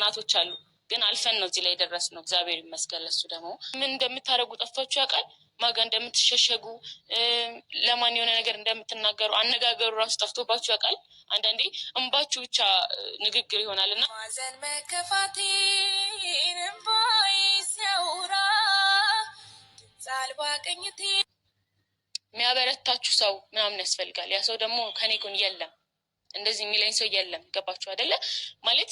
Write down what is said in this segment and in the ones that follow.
ቀናቶች አሉ። ግን አልፈን ነው እዚህ ላይ የደረስነው። እግዚአብሔር ይመስገን። ለሱ ደግሞ ምን እንደምታደርጉ ጠፍቷችሁ ያውቃል? ማጋ እንደምትሸሸጉ ለማን የሆነ ነገር እንደምትናገሩ አነጋገሩ ራሱ ጠፍቶባችሁ ያውቃል? አንዳንዴ እንባችሁ ብቻ ንግግር ይሆናል እና ማዘን መከፋቴን እንባይ ሲያወራ ጻልባ ቀኝቴ የሚያበረታችሁ ሰው ምናምን ያስፈልጋል። ያ ሰው ደግሞ ከኔ ጎን የለም፣ እንደዚህ የሚለኝ ሰው የለም። ገባችሁ አይደለ? ማለት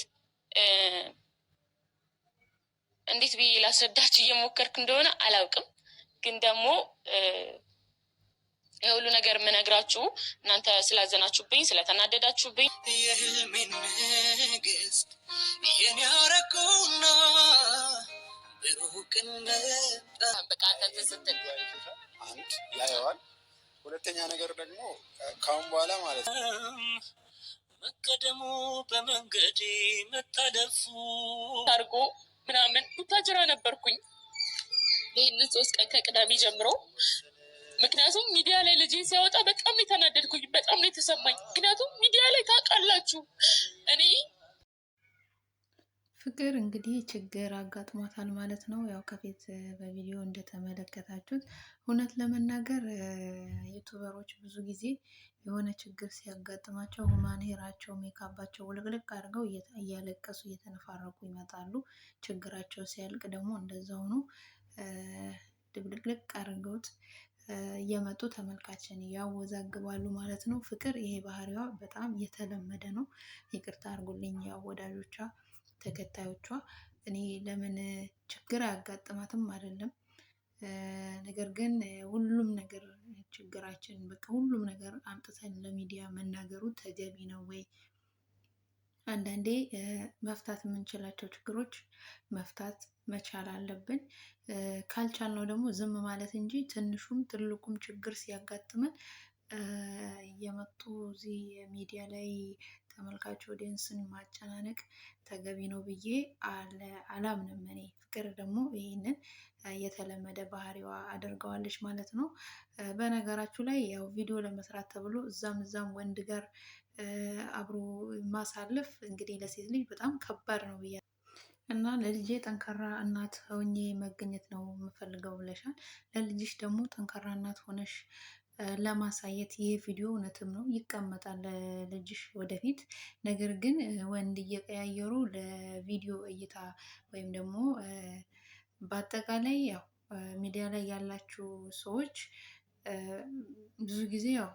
እንዴት ብዬ ላስረዳችሁ እየሞከርኩ እንደሆነ አላውቅም። ግን ደግሞ የሁሉ ነገር የምነግራችሁ እናንተ ስላዘናችሁብኝ ስለተናደዳችሁብኝ የህልሜን ንግስት የኔ ያረኩና ብሩቅን በቃ አንተ ስትል አንድ ያየዋል። ሁለተኛ ነገር ደግሞ ካሁን በኋላ ማለት መቀደሙ በመንገዴ መታለፉ አድርጎ ምናምን ቡታጅራ ነበርኩኝ ይህንን 3 ቀን ከቅዳሜ ጀምሮ። ምክንያቱም ሚዲያ ላይ ልጄ ሲያወጣ በጣም የተናደድኩኝ፣ በጣም ነው የተሰማኝ። ምክንያቱም ሚዲያ ላይ ታውቃላችሁ እኔ ፍቅር እንግዲህ ችግር አጋጥሟታል ማለት ነው። ያው ከፊት በቪዲዮ እንደተመለከታችሁት እውነት ለመናገር ዩቱበሮች ብዙ ጊዜ የሆነ ችግር ሲያጋጥማቸው ሁማን ሄራቸው ሜካባቸው ውልቅልቅ አድርገው እያለቀሱ እየተነፋረቁ ይመጣሉ። ችግራቸው ሲያልቅ ደግሞ እንደዛው ነው ድብልቅልቅ አድርገውት እየመጡ ተመልካችን ያወዛግባሉ ማለት ነው። ፍቅር ይሄ ባህሪዋ በጣም የተለመደ ነው። ይቅርታ አድርጉልኝ ያው ወዳጆቿ ተከታዮቿ። እኔ ለምን ችግር አያጋጥማትም አይደለም፣ ነገር ግን ሁሉም ነገር ችግራችን በቃ ሁሉም ነገር አምጥተን ለሚዲያ መናገሩ ተገቢ ነው ወይ? አንዳንዴ መፍታት የምንችላቸው ችግሮች መፍታት መቻል አለብን። ካልቻልነው ደግሞ ዝም ማለት እንጂ ትንሹም ትልቁም ችግር ሲያጋጥመን እየመጡ እዚህ ሚዲያ ላይ ተመልካች ኦዲየንስን ማጨናነቅ ተገቢ ነው ብዬ አላምንም እኔ። ፍቅር ደግሞ ይህንን የተለመደ ባህሪዋ አድርገዋለች ማለት ነው። በነገራችሁ ላይ ያው ቪዲዮ ለመስራት ተብሎ እዛም ወንድ ጋር አብሮ ማሳለፍ እንግዲህ ለሴት ልጅ በጣም ከባድ ነው ብዬ እና ለልጄ ጠንካራ እናት ሆኜ መገኘት ነው የምፈልገው ብለሻል። ለልጅሽ ደግሞ ጠንካራ እናት ሆነሽ ለማሳየት ይሄ ቪዲዮ እውነትም ነው ይቀመጣል ለልጅሽ ወደፊት። ነገር ግን ወንድ እየቀያየሩ ለቪዲዮ እይታ ወይም ደግሞ በአጠቃላይ ያው ሚዲያ ላይ ያላችሁ ሰዎች ብዙ ጊዜ ያው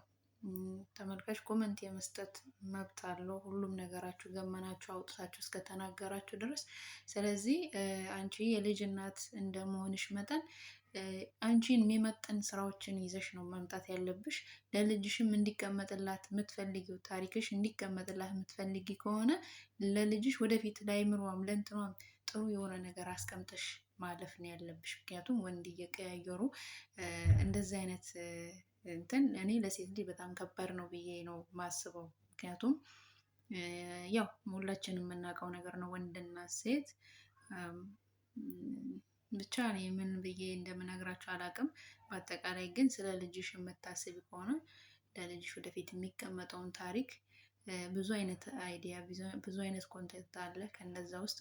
ተመልካች ኮመንት የመስጠት መብት አለው። ሁሉም ነገራችሁ ገመናችሁ አውጥታችሁ እስከተናገራችሁ ድረስ። ስለዚህ አንቺ የልጅ እናት እንደመሆንሽ መጠን አንቺን የሚመጥን ስራዎችን ይዘሽ ነው መምጣት ያለብሽ። ለልጅሽም እንዲቀመጥላት የምትፈልጊው ታሪክሽ እንዲቀመጥላት የምትፈልጊ ከሆነ ለልጅሽ ወደፊት ለአይምሮዋም ለእንትኗም ጥሩ የሆነ ነገር አስቀምጠሽ ማለፍ ነው ያለብሽ። ምክንያቱም ወንድ እየቀያየሩ እንደዚህ አይነት እንትን እኔ ለሴት ልጅ በጣም ከባድ ነው ብዬ ነው ማስበው። ምክንያቱም ያው ሁላችንም የምናውቀው ነገር ነው ወንድና ሴት ብቻ እኔ ምን ብዬ እንደምነግራቸው አላውቅም። በአጠቃላይ ግን ስለ ልጅሽ የምታስቢ ከሆነ ለልጅሽ ወደፊት የሚቀመጠውን ታሪክ ብዙ አይነት አይዲያ ብዙ አይነት ኮንቴንት አለ። ከነዛ ውስጥ